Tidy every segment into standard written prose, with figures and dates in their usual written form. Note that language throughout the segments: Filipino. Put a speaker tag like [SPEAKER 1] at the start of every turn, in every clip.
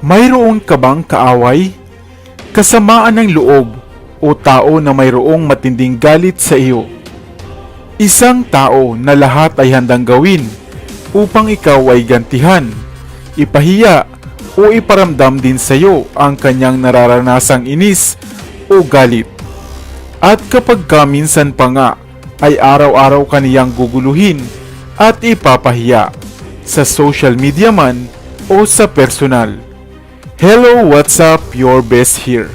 [SPEAKER 1] Mayroon ka bang kaaway, kasamaan ng loob o tao na mayroong matinding galit sa iyo? Isang tao na lahat ay handang gawin upang ikaw ay gantihan, ipahiya o iparamdam din sa iyo ang kanyang nararanasang inis o galit. At kapag minsan pa nga ay araw-araw kaniyang guguluhin at ipapahiya sa social media man o sa personal. Hello, what's up? Your best here.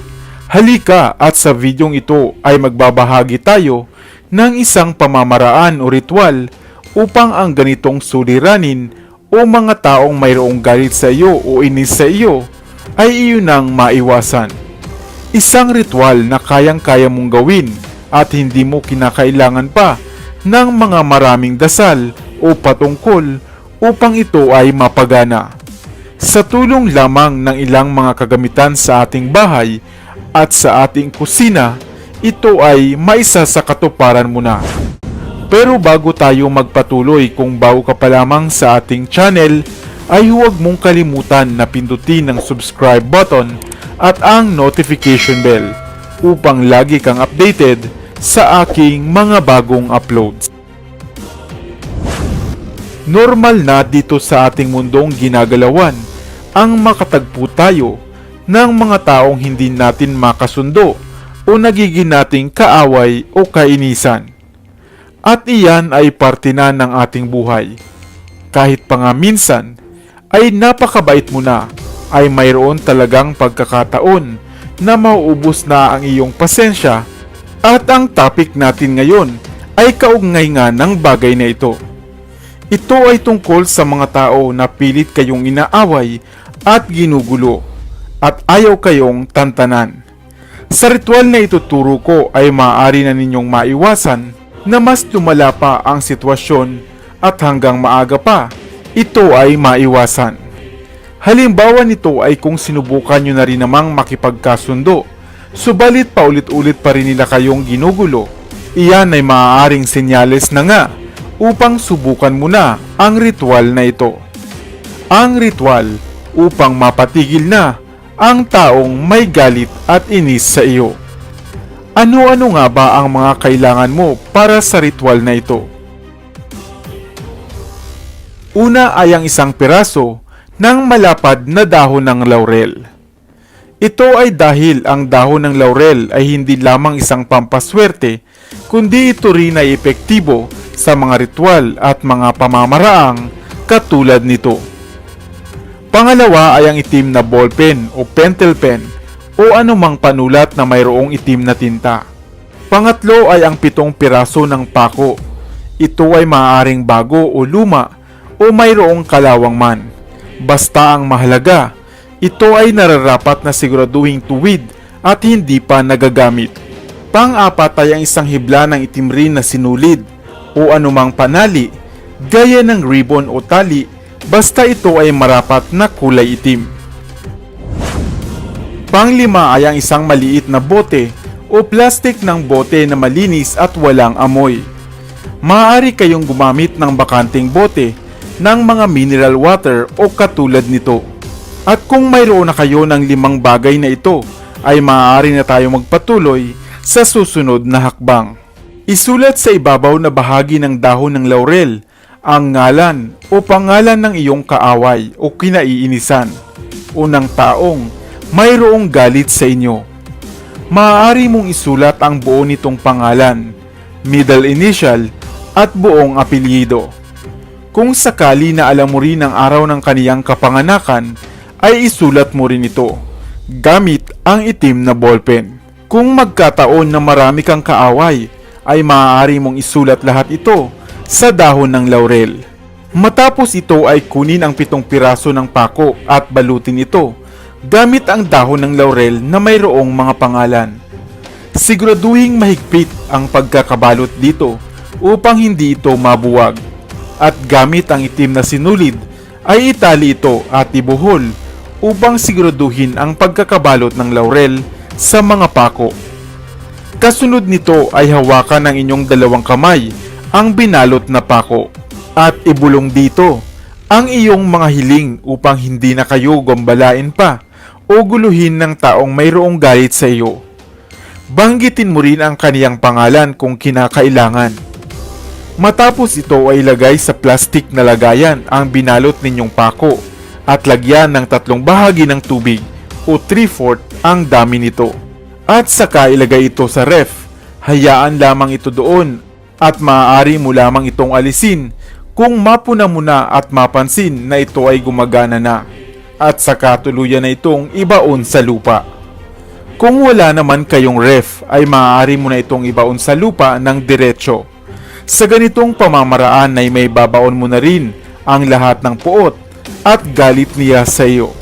[SPEAKER 1] Halika at sa videong ito ay magbabahagi tayo ng isang pamamaraan o ritual upang ang ganitong suliranin o mga taong mayroong galit sa iyo o inis sa iyo ay iyon ang maiwasan. Isang ritual na kayang-kaya mong gawin at hindi mo kinakailangan pa ng mga maraming dasal o patungkol upang ito ay mapagana. Sa tulong lamang ng ilang mga kagamitan sa ating bahay at sa ating kusina, ito ay maisa sa katuparan mo na. Pero bago tayo magpatuloy, kung bago ka pa lamang sa ating channel, ay huwag mong kalimutan na pindutin ang subscribe button at ang notification bell upang lagi kang updated sa aking mga bagong uploads. Normal na dito sa ating mundong ginagalawan ang makatagpo tayo ng mga taong hindi natin makasundo o nagiging nating kaaway o kainisan. At iyan ay parte na ng ating buhay. Kahit pa nga minsan ay napakabait mo na, ay mayroon talagang pagkakataon na mauubos na ang iyong pasensya, at ang topic natin ngayon ay kaugnay nga ng bagay na ito. Ito ay tungkol sa mga tao na pilit kayong inaaway at ginugulo at ayaw kayong tantanan. Sa ritual na ituturo ko ay maaari na ninyong maiwasan na mas lumala pa ang sitwasyon at hanggang maaga pa, ito ay maiwasan. Halimbawa nito ay kung sinubukan nyo na rin namang makipagkasundo, subalit paulit-ulit pa rin nila kayong ginugulo, iyan ay maaaring senyales na nga upang subukan mo na ang ritual na ito. Ang ritual upang mapatigil na ang taong may galit at inis sa iyo. Ano-ano nga ba ang mga kailangan mo para sa ritual na ito? Una ay ang isang piraso ng malapad na dahon ng laurel. Ito ay dahil ang dahon ng laurel ay hindi lamang isang pampaswerte, kundi ito rin ay epektibo sa mga ritual at mga pamamaraang katulad nito. Pangalawa ay ang itim na ballpen o pentel pen o anumang panulat na mayroong itim na tinta. Pangatlo ay ang 7 piraso ng pako. Ito ay maaaring bago o luma o mayroong kalawang man. Basta ang mahalaga, ito ay nararapat na siguraduhing tuwid at hindi pa nagagamit. Pang-apat ay ang isang hibla ng itim rin na sinulid o anumang panali, gaya ng ribbon o tali, basta ito ay marapat na kulay itim. Panglima ay ang isang maliit na bote o plastik ng bote na malinis at walang amoy. Maaari kayong gumamit ng bakanting bote ng mga mineral water o katulad nito. At kung mayroon na kayo ng 5 bagay na ito, ay maaari na tayo magpatuloy sa susunod na hakbang. Isulat sa ibabaw na bahagi ng dahon ng laurel ang ngalan o pangalan ng iyong kaaway o kinaiinisan o ng taong mayroong galit sa inyo. Maaari mong isulat ang buo nitong pangalan, middle initial at buong apelyido. Kung sakali na alam mo rin ang araw ng kaniyang kapanganakan, ay isulat mo rin ito gamit ang itim na ballpen. Kung magkataon na marami kang kaaway, ay maaari mong isulat lahat ito sa dahon ng laurel. Matapos ito ay kunin ang 7 piraso ng pako at balutin ito gamit ang dahon ng laurel na mayroong mga pangalan. Siguraduhing mahigpit ang pagkakabalot dito upang hindi ito mabuwag. At gamit ang itim na sinulid ay itali ito at ibuhol upang siguraduhin ang pagkakabalot ng laurel sa mga pako. Kasunod nito ay hawakan ng inyong 2 kamay ang binalot na pako at ibulong dito ang iyong mga hiling upang hindi na kayo gambalain pa o guluhin ng taong mayroong galit sa iyo. Banggitin mo rin ang kaniyang pangalan kung kinakailangan. Matapos ito ay ilagay sa plastik na lagayan ang binalot ninyong pako at lagyan ng 3 bahagi ng tubig o 3/4 ang dami nito. At saka ilagay ito sa ref. Hayaan lamang ito doon at maaari mo lamang itong alisin kung mapuna mo na at mapansin na ito ay gumagana na, at saka tuluyan na itong ibaon sa lupa. Kung wala naman kayong ref ay maaari mo na itong ibaon sa lupa ng diretsyo. Sa ganitong pamamaraan ay may babaon mo na rin ang lahat ng puot at galit niya sa iyo.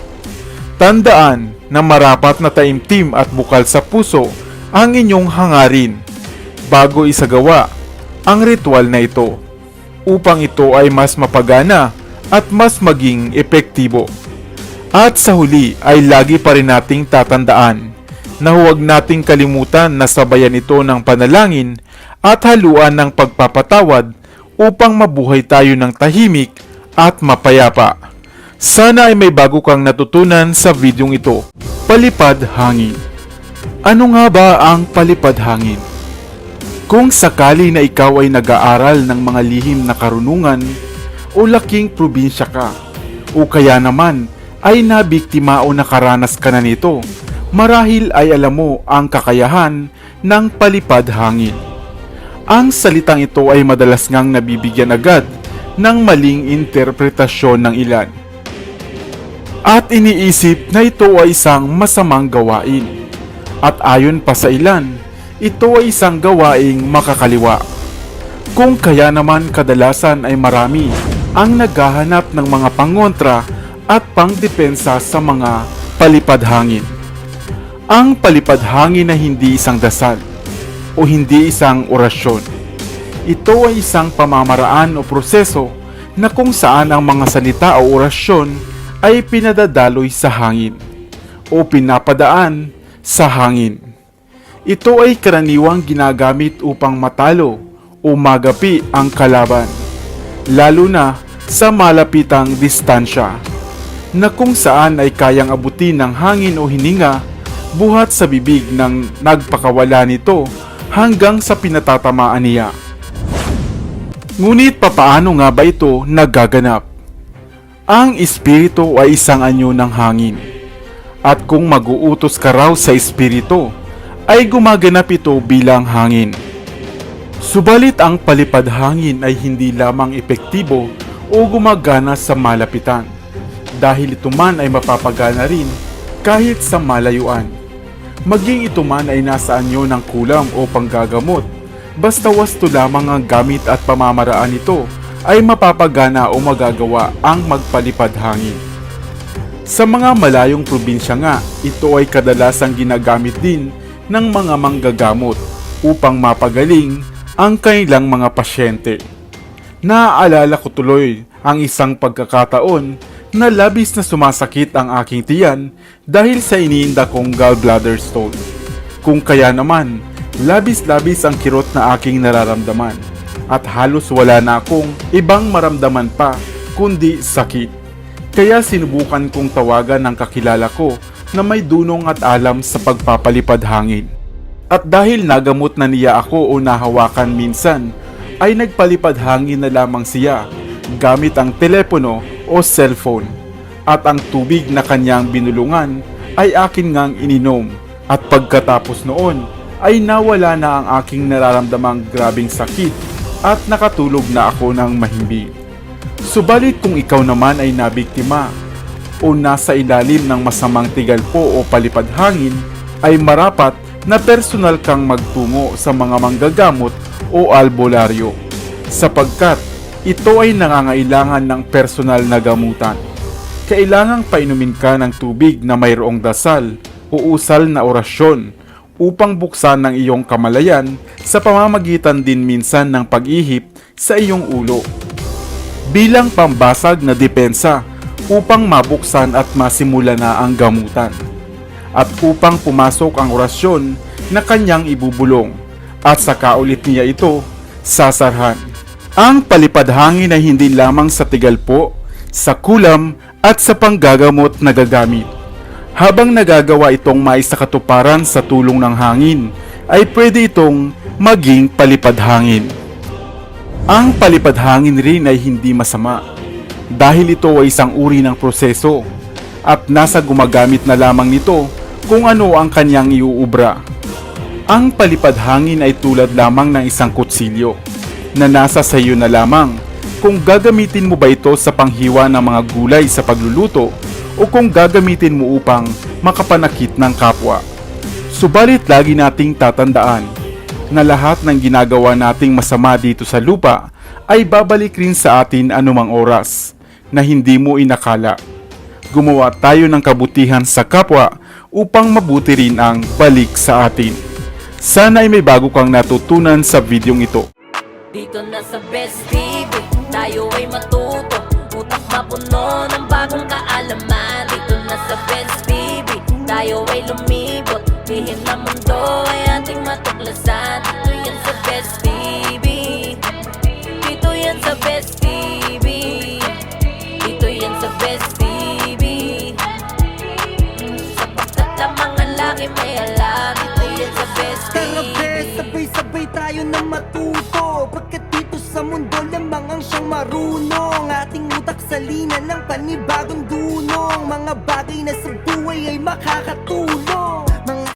[SPEAKER 1] Tandaan na marapat na taimtim at bukal sa puso ang inyong hangarin bago isagawa ang ritual na ito, upang ito ay mas mapagana at mas maging epektibo. At sa huli ay lagi pa rin nating tatandaan na huwag nating kalimutan na sabayan ito ng panalangin at haluan ng pagpapatawad upang mabuhay tayo ng tahimik at mapayapa. Sana ay may bago kang natutunan sa videong ito. Palipad hangin. Ano nga ba ang palipad hangin? Kung sakali na ikaw ay nag-aaral ng mga lihim na karunungan o laking probinsya ka, o kaya naman ay nabiktima o nakaranas ka na nito, marahil ay alam mo ang kakayahan ng palipad hangin. Ang salitang ito ay madalas ngang nabibigyan agad ng maling interpretasyon ng ilan. At iniisip na ito ay isang masamang gawain. At ayon pa sa ilan, ito ay isang gawaing makakaliwa. Kung kaya naman kadalasan ay marami ang naghahanap ng mga pangontra at pangdepensa sa mga palipad hangin. Ang palipad hangin ay hindi isang dasal o hindi isang orasyon. Ito ay isang pamamaraan o proseso na kung saan ang mga salita o orasyon ay pinadadaloy sa hangin o pinapadaan sa hangin. Ito ay karaniwang ginagamit upang matalo o magapi ang kalaban, lalo na sa malapitang distansya, na kung saan ay kayang abutin ng hangin o hininga buhat sa bibig ng nagpakawala nito hanggang sa pinatatamaan niya. Ngunit papaano nga ba ito nagaganap? Ang espiritu ay isang anyo ng hangin, at kung mag-uutos ka raw sa espiritu, ay gumaganap ito bilang hangin. Subalit ang palipad hangin ay hindi lamang epektibo o gumagana sa malapitan, dahil ito man ay mapapagana rin kahit sa malayuan. Maging ito man ay nasa anyo ng kulam o panggagamot, basta wasto lamang ang gamit at pamamaraan nito ay mapapagana o magagawa ang magpalipad hangin. Sa mga malayong probinsya nga, ito ay kadalasang ginagamit din ng mga manggagamot upang mapagaling ang kanilang mga pasyente. Naaalala ko tuloy ang isang pagkakataon na labis na sumasakit ang aking tiyan dahil sa iniinda kong gallbladder stone. Kung kaya naman, labis-labis ang kirot na aking nararamdaman at halos wala na akong ibang maramdaman pa kundi sakit. Kaya sinubukan kong tawagan ng kakilala ko na may dunong at alam sa pagpapalipad hangin. At dahil nagamot na niya ako o nahawakan minsan, ay nagpalipad hangin na lamang siya gamit ang telepono o cellphone. At ang tubig na kanyang binulungan ay akin ngang ininom. At pagkatapos noon ay nawala na ang aking nararamdamang grabing sakit at nakatulog na ako ng mahimbing. Subalit kung ikaw naman ay nabiktima o nasa ilalim ng masamang tigalpo o palipad hangin, ay marapat na personal kang magtungo sa mga manggagamot o albularyo, sapagkat ito ay nangangailangan ng personal na gamutan. Kailangang painumin ka ng tubig na mayroong dasal o usal na orasyon upang buksan ng iyong kamalayan sa pamamagitan din minsan ng pag-ihip sa iyong ulo, bilang pambasag na depensa upang mabuksan at masimula na ang gamutan, at upang pumasok ang orasyon na kanyang ibubulong, at saka ulit niya ito sasarhan. Ang palipad hangin ay hindi lamang sa tigalpo, sa kulam at sa panggagamot na gagamit. Habang nagagawa itong maisakatuparan sa tulong ng hangin, ay pwede itong maging palipad-hangin. Ang palipad-hangin rin ay hindi masama dahil ito ay isang uri ng proseso at nasa gumagamit na lamang nito kung ano ang kanyang iuubra. Ang palipad-hangin ay tulad lamang ng isang kutsilyo na nasa sa iyo na lamang kung gagamitin mo ba ito sa panghiwa ng mga gulay sa pagluluto o kung gagamitin mo upang makapanakit ng kapwa. Subalit lagi nating tatandaan na lahat ng ginagawa nating masama dito sa lupa ay babalik rin sa atin anumang oras na hindi mo inakala. Gumawa tayo ng kabutihan sa kapwa upang mabuti rin ang balik sa atin. Sana ay may bago kang natutunan sa videong ito.
[SPEAKER 2] Dito na sa Best TV, tayo ay matuto. Utak mapuno ng bagong kaalaman. Dito na sa Best TV, tayo ay lumibot. Lihim na mundo ay ating matuklasan. Dito yan sa Best TV. Dito yan sa Best TV. Dito yan sa Best TV. Sapagkat lamang ang laki may alam. Dito yan sa Best
[SPEAKER 3] Tara
[SPEAKER 2] TV.
[SPEAKER 3] bes, sabay-sabay tayo na matuto. Pagkat dito sa mundo lamang ang siyang marunong. Ating utak salina ng panibagong dunong. Mga bagay na sa buhay ay makakatulong.